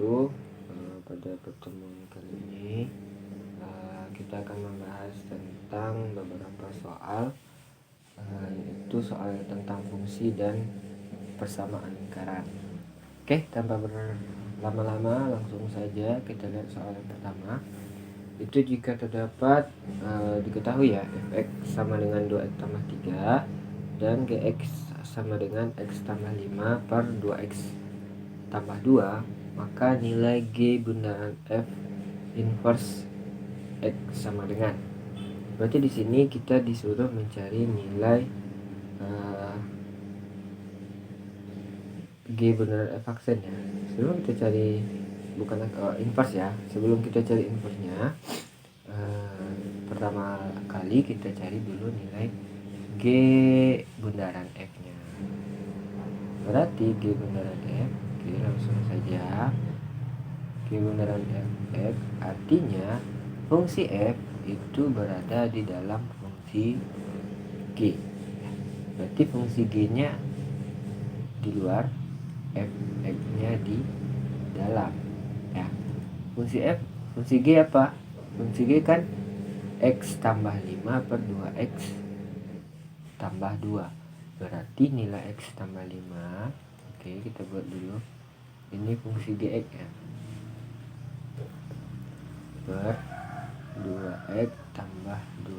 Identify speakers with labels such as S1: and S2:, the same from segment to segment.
S1: wabarakatuh. Pada pertemuan kali ini kita akan membahas tentang beberapa soal, yaitu soal tentang fungsi dan persamaan lingkaran. Oke, tanpa berlama-lama langsung saja kita lihat soal yang pertama. Itu jika terdapat diketahui ya, fx sama dengan 2x tambah 3 dan gx sama dengan x tambah 5 per 2x tambah 2, maka nilai G bundaran F inverse X sama dengan. Berarti di sini kita disuruh mencari nilai G bundaran F aksen ya. Sebelum kita cari inverse ya. Sebelum kita cari inverse-nya, pertama kali kita cari dulu nilai G bundaran F-nya. Berarti G bundaran F, oke, langsung saja. G bundaran F artinya fungsi F itu berada di dalam fungsi G. Berarti fungsi G-nya di luar, F-nya di dalam ya. Fungsi G apa? Fungsi G kan X tambah 5 per 2X tambah 2. Berarti nilai X tambah 5, oke, kita buat dulu. Ini fungsi Gx ya, per 2x tambah 2.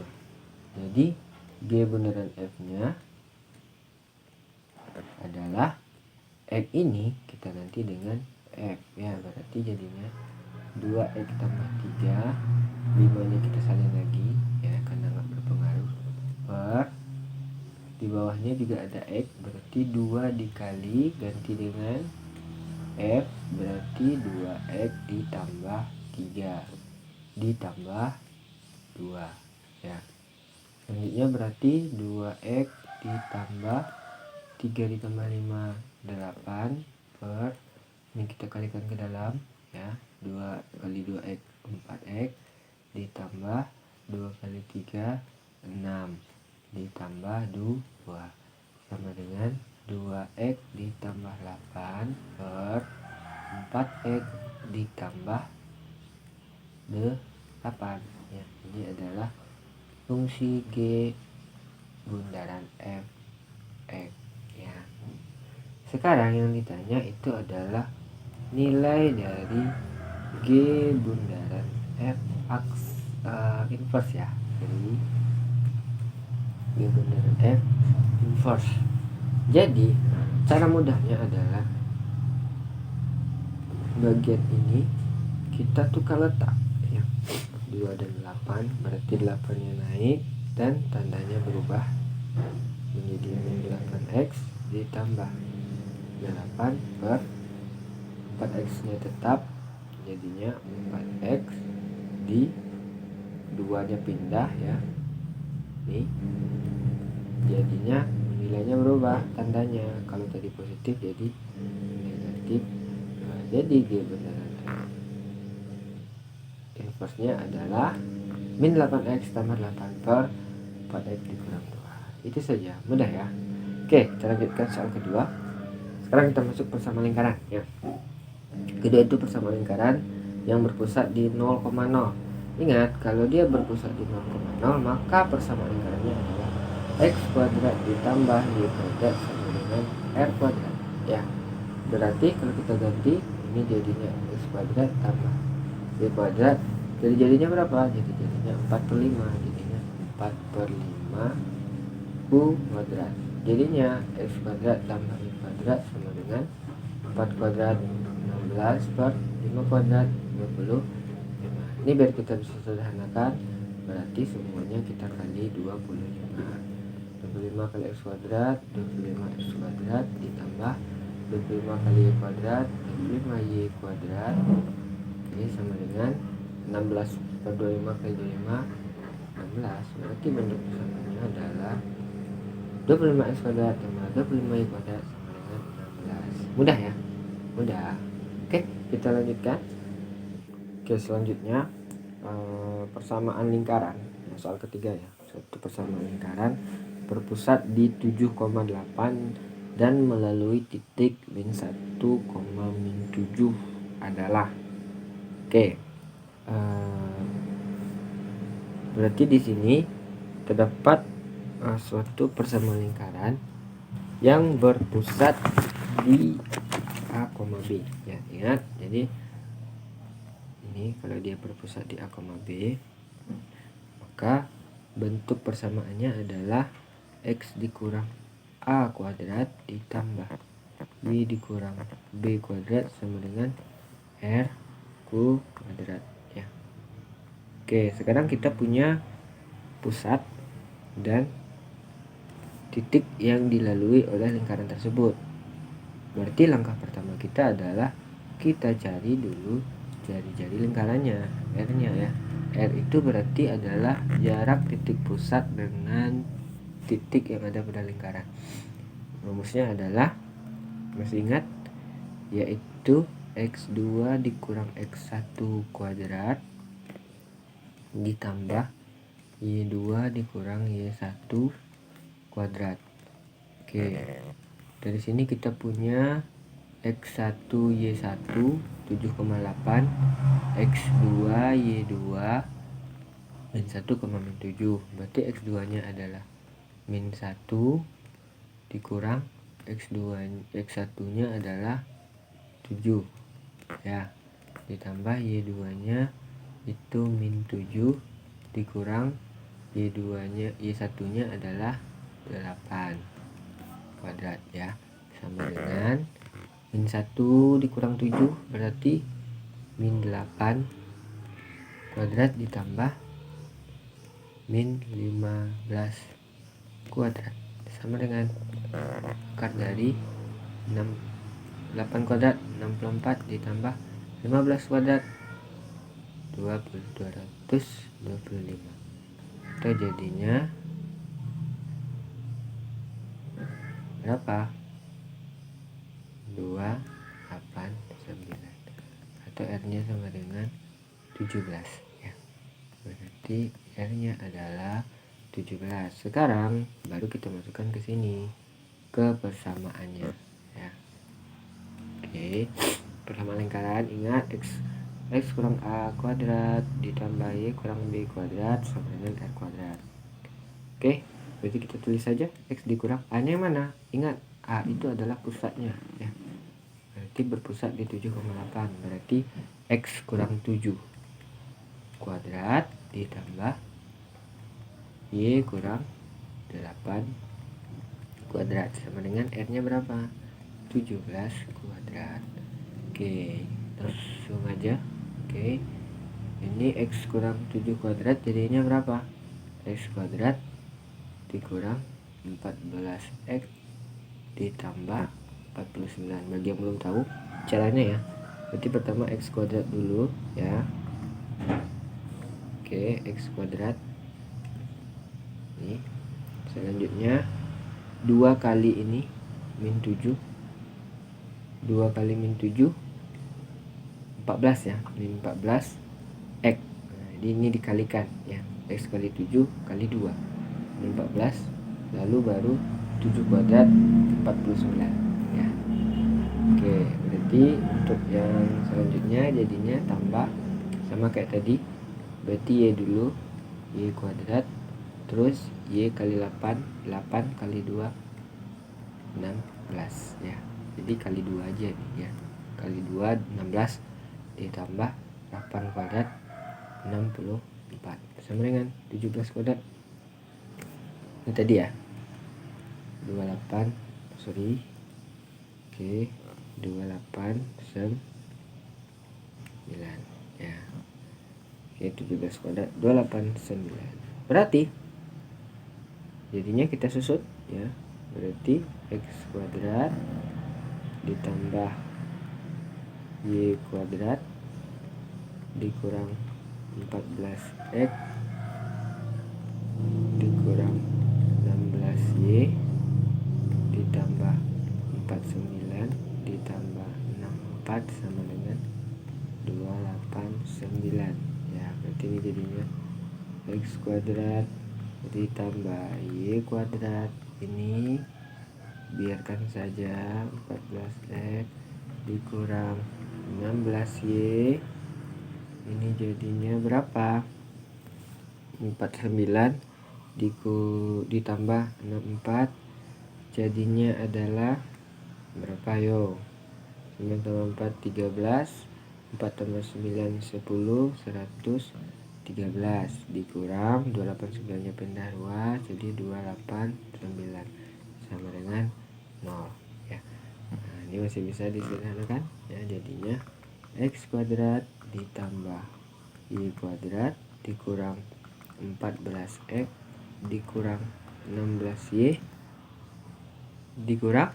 S1: Jadi G bundaran F-nya adalah X ini kita ganti dengan F ya. Berarti jadinya 2x tambah 3, 5 nya kita salin lagi ya karena nggak berpengaruh, per di bawahnya juga ada X, berarti 2 dikali ganti dengan F, berarti 2x ditambah 3 ditambah 2 ya. Selanjutnya berarti 2x ditambah 3 ditambah 5 8 per, ini kita kalikan ke dalam ya, 2 kali 2x 4x ditambah 2 kali 3 6 ditambah 2 sama dengan 2x ditambah 8 per 4x ditambah 8 ya. Ini adalah fungsi G bundaran F X ya. Sekarang yang ditanya itu adalah nilai dari G bundaran F inverse ya. Jadi G bundaran F inverse. Jadi cara mudahnya adalah bagian ini kita tukar letak ya. 2 dan 8, berarti 8 nya naik dan tandanya berubah menjadi 8x ditambah 8 per 4x nya tetap, jadinya 4x di 2 nya pindah ya. Nih jadinya nilainya berubah tandanya, kalau tadi positif jadi negatif. Nah, jadi G bundaran inverse nya adalah min 8x tambah 8 per 4x dikurang 2. Itu saja, mudah ya. Oke, kita lanjutkan soal kedua. Sekarang kita masuk persamaan lingkaran ya. Kedua itu persamaan lingkaran yang berpusat di 0,0. Ingat, kalau dia berpusat di 0,0 maka persamaan lingkarannya adalah x kuadrat ditambah y kuadrat sama dengan r kuadrat ya. Berarti kalau kita ganti ini jadinya x kuadrat tambah y kuadrat, jadi jadinya berapa? Jadi jadinya 4 per 5, jadinya 4 per 5 u kuadrat. Jadinya x kuadrat tambah y kuadrat sama dengan 4 kuadrat 16 per 5 kuadrat 25. Ini biar kita bisa sederhanakan, berarti semuanya kita kali 25. 25 kali x kuadrat 25x kuadrat ditambah 25 kali y kuadrat 25y kuadrat, ini sama dengan 16 per 25 kali 25 16. Berarti bentuk persamanya adalah 25x kuadrat tambah 25y kuadrat sama dengan 16. Mudah ya? Mudah. Oke, kita lanjutkan. Oke, selanjutnya persamaan lingkaran ya, soal ketiga ya. Suatu persamaan lingkaran berpusat di 7,8 dan melalui titik min 1, min 7 adalah. Oke, berarti di sini terdapat suatu persamaan lingkaran yang berpusat di A, B. Ya, ingat, jadi ini kalau dia berpusat di A, B, maka bentuk persamaannya adalah X dikurang A kuadrat ditambah Y dikurang B kuadrat sama dengan R kuadrat ya. Oke, sekarang kita punya pusat dan titik yang dilalui oleh lingkaran tersebut. Berarti langkah pertama kita adalah kita cari dulu jari-jari lingkarannya, R-nya ya. R itu berarti adalah jarak titik pusat dengan titik yang ada pada lingkaran. Rumusnya adalah, masih ingat, yaitu X2 dikurang X1 kuadrat ditambah Y2 dikurang Y1 kuadrat. Oke, dari sini kita punya X1 Y1 7,8, X2 Y2 min 1, min 7. Berarti X2 nya adalah min 1 dikurang X1 nya adalah 7 ya, ditambah Y2 nya itu min 7 dikurang Y2 nya Y1 nya adalah 8 kuadrat ya, sama dengan min 1 dikurang 7 berarti min 8 kuadrat ditambah min 15 kuadrat sama dengan akar dari 8 kuadrat 64 ditambah 15 kuadrat 225. Itu jadinya berapa? 289 atau R nya sama dengan 17 ya. Berarti R nya adalah 17. Sekarang baru kita masukkan ke sini ke persamaannya ya. Oke, persamaan lingkaran, ingat X kurang A kuadrat ditambah Y kurang B kuadrat sama dengan R kuadrat. Oke, berarti kita tulis saja X dikurang A nya mana? Ingat, A itu adalah pusatnya ya. Berarti berpusat di 7,8. Berarti X kurang 7 kuadrat ditambah Y kurang 8 kuadrat sama dengan R nya berapa? 17 kuadrat. Oke, langsung aja. Oke, ini X kurang 7 kuadrat jadinya berapa? X kuadrat dikurang 14X ditambah 49. Bagi yang belum tahu caranya ya, berarti pertama X kuadrat dulu ya. Oke, X kuadrat ini, selanjutnya 2 kali ini min 7, 2 kali min 7 14 ya, min 14 X. Nah, ini dikalikan ya, X kali 7 kali 2 min 14, lalu baru 7 kuadrat 49 ya. Oke, berarti untuk yang selanjutnya jadinya tambah sama kayak tadi. Berarti Y dulu, Y kuadrat, terus Y kali 8, 8 kali 2 16 ya. Jadi kali 2 aja nih ya. Kali 2 16 ditambah 8 kuadrat 64 sama dengan 17 kuadrat. Ini tadi ya. 28 sorry. Oke, 28 9 ya. Oke, 17 kuadrat 289. Berarti jadinya kita susut ya. Berarti X kuadrat ditambah Y kuadrat dikurang 14X dikurang 16Y ditambah 49 ditambah 64 sama dengan 289 ya. Berarti ini jadinya X kuadrat ditambah Y kuadrat, ini biarkan saja 14X dikurang 16Y. Ini jadinya berapa? 49 ditambah 64 jadinya adalah berapa yo? 9 tambah 4 13, 4 tambah 9 10, 113 dikurang 289 nya pindah 2 jadi 289 sama dengan 0 ya. Nah, ini masih bisa disederhanakan ya, jadinya x kuadrat ditambah y kuadrat dikurang 14x dikurang 16y dikurang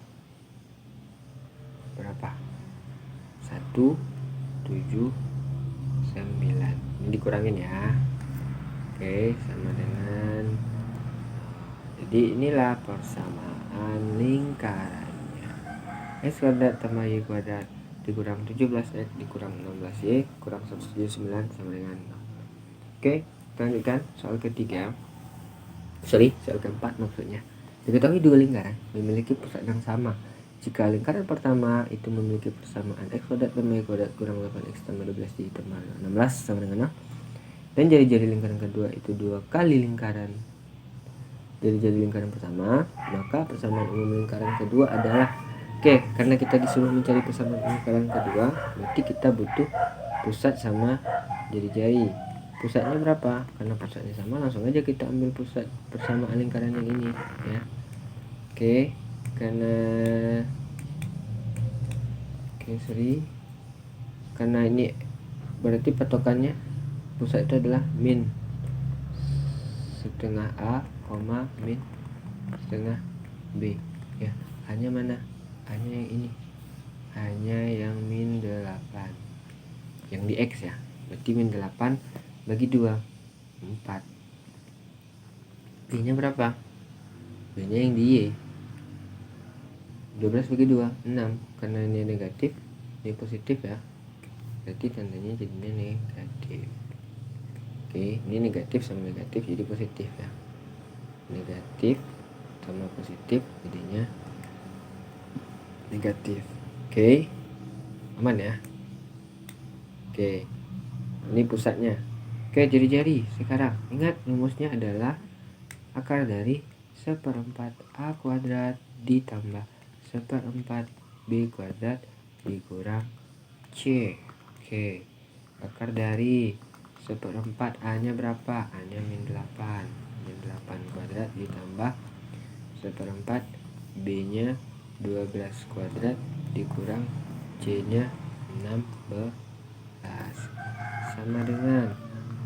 S1: berapa? 179. Ini dikurangin ya. Oke, sama dengan, jadi inilah persamaan lingkarannya. X kuadrat tambah y kuadrat dikurang 17x dikurang 16y kurang 179 sama dengan 0. Oke, kita lanjutkan soal ketiga. Soal keempat maksudnya. Diketahui dua lingkaran memiliki pusat yang sama. Jika lingkaran pertama itu memiliki persamaan x kuadrat tambah y kuadrat kurang 8x tambah 12 ditambah 16 sama dengan 0. Dan jari-jari lingkaran kedua itu dua kali lingkaran jari-jari lingkaran pertama, maka persamaan umum lingkaran kedua adalah, oke, karena kita disuruh mencari persamaan lingkaran kedua, berarti kita butuh pusat sama jari-jari. Pusatnya berapa? Karena pusatnya sama, langsung aja kita ambil pusat persamaan lingkaran yang ini ya. Oke, karena ini berarti patokannya pusat itu adalah min setengah A, min setengah B ya. Hanya mana? Hanya yang ini, hanya yang min 8 yang di X ya. Berarti min 8 bagi 2 4. B nya berapa? B nya yang di Y 12 bagi 2 6. Karena ini negatif, ini positif ya, berarti tandanya jadinya negatif. Oke, ini negatif sama negatif jadi positif ya. Negatif sama positif jadinya negatif. Oke, aman ya. Oke, ini pusatnya. Oke, jari-jari sekarang ingat rumusnya adalah akar dari 1/4 A kuadrat ditambah 1/4 B kuadrat dikurang C. Oke, akar dari 1/4 A nya berapa? A nya min 8 kuadrat ditambah 1/4 B nya 12 kuadrat dikurang C nya 16 sama dengan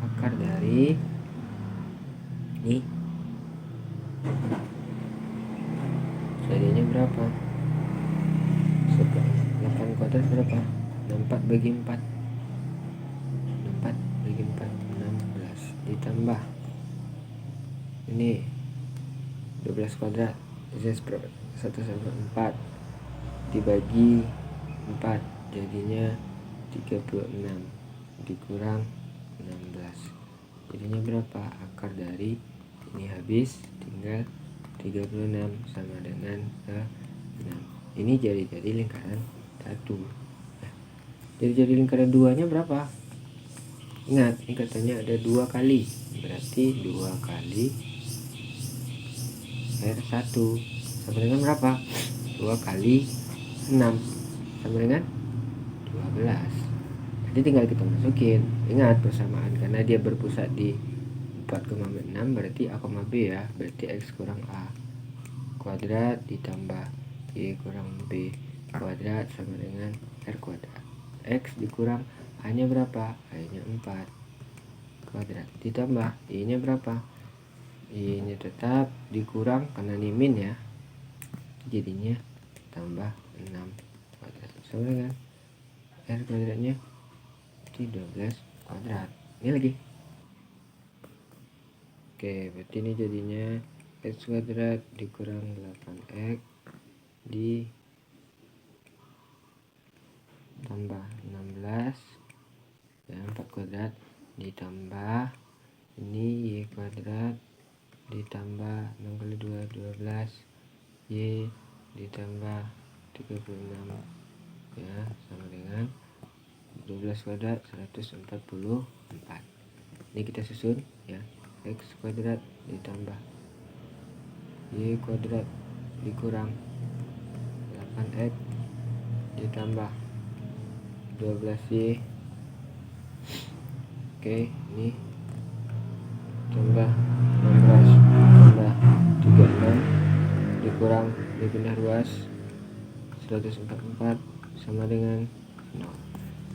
S1: akar dari ini jadinya berapa? 8 kuadrat berapa? 64 bagi 4 16 ditambah ini 12 kuadrat 1/4 dibagi 4 jadinya 36 dikurang 16 jadinya berapa? Akar dari ini habis tinggal 36 sama dengan 6. Ini jari-jari lingkaran 1. Jari-jari lingkaran 2 nya berapa? Ingat, ini katanya ada 2 kali, berarti 2 kali R1 sama dengan berapa? 2 kali 6 sama dengan 12. Jadi tinggal kita masukin. Ingat persamaan karena dia berpusat di 4,6 berarti A, B ya. Berarti X kurang A kuadrat ditambah Y kurang B kuadrat sama dengan R kuadrat. X dikurang A nya berapa? A nya 4 kuadrat ditambah Y nya berapa? Y nya tetap dikurang karena ini min ya, jadinya tambah 6 kuadrat sama dengan R kuadratnya 12 kuadrat. Ini lagi. Oke, berarti ini jadinya X kuadrat dikurang 8X di tambah 16 ya, 4 kuadrat ditambah ini Y kuadrat ditambah 6 kali 2 12 Y ditambah 36 ya sama dengan 12 kuadrat 144. Ini kita susun ya. X kuadrat ditambah Y kuadrat dikurang 8X ditambah 12Y. Oke, ini tambah 16 tambah 36 dikurang dipindah ruas 144 sama dengan 0.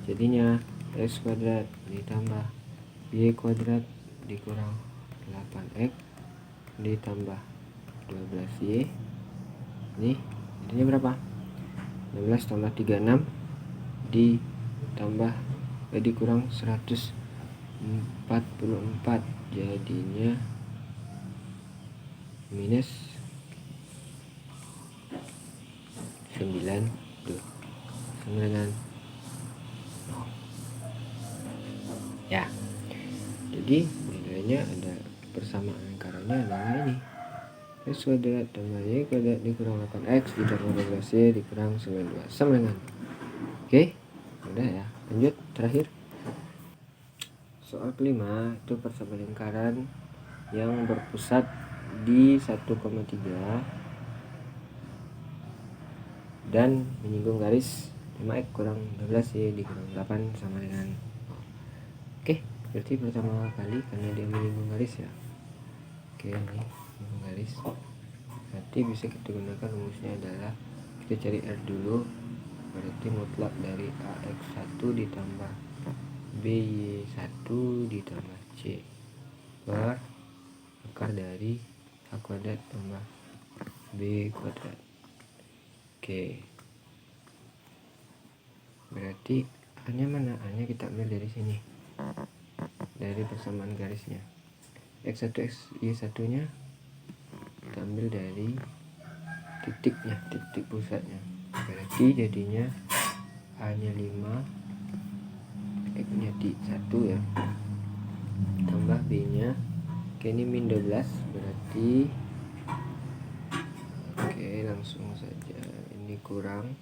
S1: Jadinya X kuadrat ditambah Y kuadrat dikurang 8X ditambah 12Y. Ini jadinya berapa? 16 tambah 36 ditambah dikurang 144, jadinya minus 9 tuh sama dengan 0 ya. Jadi nilainya ada persamaan lingkarannya adalah ini, X kuadrat tambah Y kuadrat dikurang 8X ditambah 12Y dikurang 92 sama dengan. Oke, udah ya. Lanjut terakhir. Soal kelima itu persamaan lingkaran yang berpusat di 1,3 dan menyinggung garis 5X kurang 12Y dikurang 8 sama dengan 0. Oke, berarti pertama kali karena dia menyinggung garis ya. Oke, ini menyinggung garis. Berarti bisa kita gunakan rumusnya adalah kita cari R dulu. Berarti mutlak dari AX1 ditambah BY1 ditambah C per akar dari A kuadrat tambah B kuadrat. Oke, berarti A-nya mana? A-nya kita ambil dari sini, dari persamaan garisnya. X1 Y1 nya kita ambil dari titiknya, titik pusatnya. Berarti jadinya A nya 5, X nya 1 ya, tambah B nya, oke ini min 12, berarti oke langsung saja ini kurang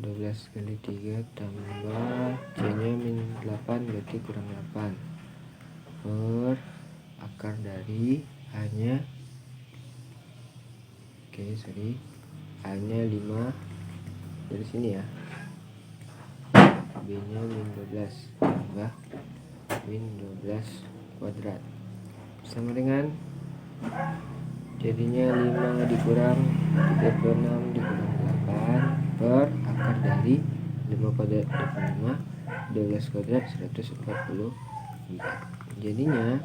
S1: 12 kali 3 tambah C nya min 8, berarti kurang 8 per akar dari A nya, A nya 5 dari sini ya, B nya min 12 tambah min 12 kuadrat sama dengan, jadinya 5 dikurang 36 dikurang 8 per akar dari 5 kuadrat 25, 12 kuadrat 144. Jadinya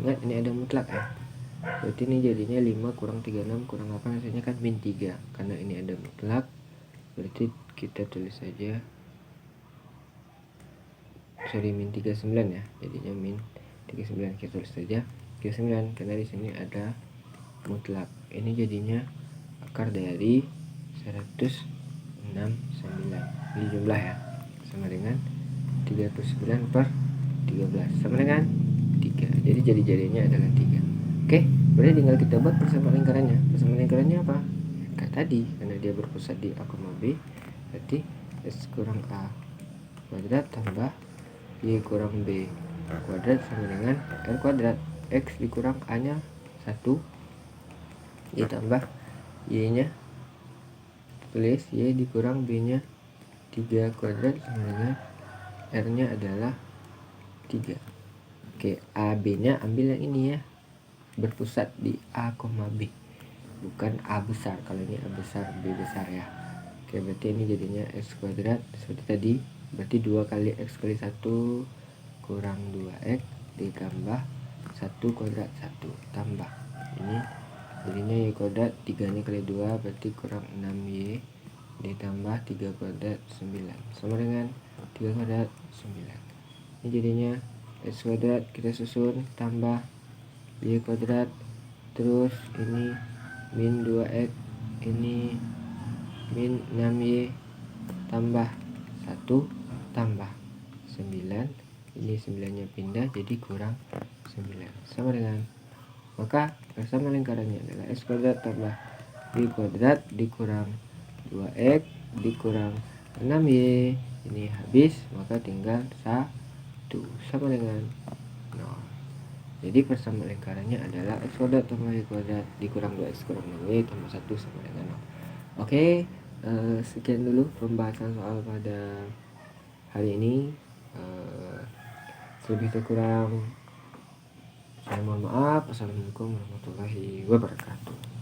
S1: ingat ini ada mutlak ya, berarti ini jadinya 5 kurang 36 kurang 8 hasilnya kan min 3. Karena ini ada mutlak, berarti kita tulis saja min 39 ya, jadinya min 39, kita tulis saja 39 karena di sini ada mutlak. Ini jadinya akar dari 169 ini jumlah ya, sama dengan 39 per 13 sama dengan 3. Jadi jadinya adalah 3. Oke, berarti tinggal kita buat persamaan lingkarannya. Persamaan lingkarannya apa? Kayak tadi, karena dia berpusat di A, B, berarti S kurang A kuadrat tambah Y kurang B kuadrat sama dengan R kuadrat. X dikurang A nya 1 ditambah Y nya, tulis Y dikurang B nya 3 kuadrat sama dengan R nya adalah 3. Oke, A B nya ambil yang ini ya, berpusat di A, B, bukan A besar. Kalau ini A besar, B besar ya. Oke, berarti ini jadinya X kuadrat seperti tadi, berarti 2 kali X kali 1 kurang 2X ditambah 1 kuadrat 1 tambah ini, jadinya Y kuadrat 3 nya kali 2 berarti kurang 6Y ditambah 3 kuadrat 9 sama dengan 3 kuadrat 9. Ini jadinya X kuadrat kita susun tambah Y kuadrat, terus ini min 2X, ini min 6Y tambah 1 tambah 9, ini 9 nya pindah jadi kurang 9 sama dengan, maka persamaan lingkarannya adalah X kuadrat tambah Y kuadrat dikurang 2X dikurang 6Y ini habis, maka tinggal 1 sama dengan 0. Jadi persamaan lingkarannya adalah x kuadrat tambah y kuadrat dikurang 2x kurang 6y tambah 1 sama dengan 0. Oke, sekian dulu pembahasan soal pada hari ini. Lebih kurang saya mohon maaf. Assalamualaikum warahmatullahi wabarakatuh.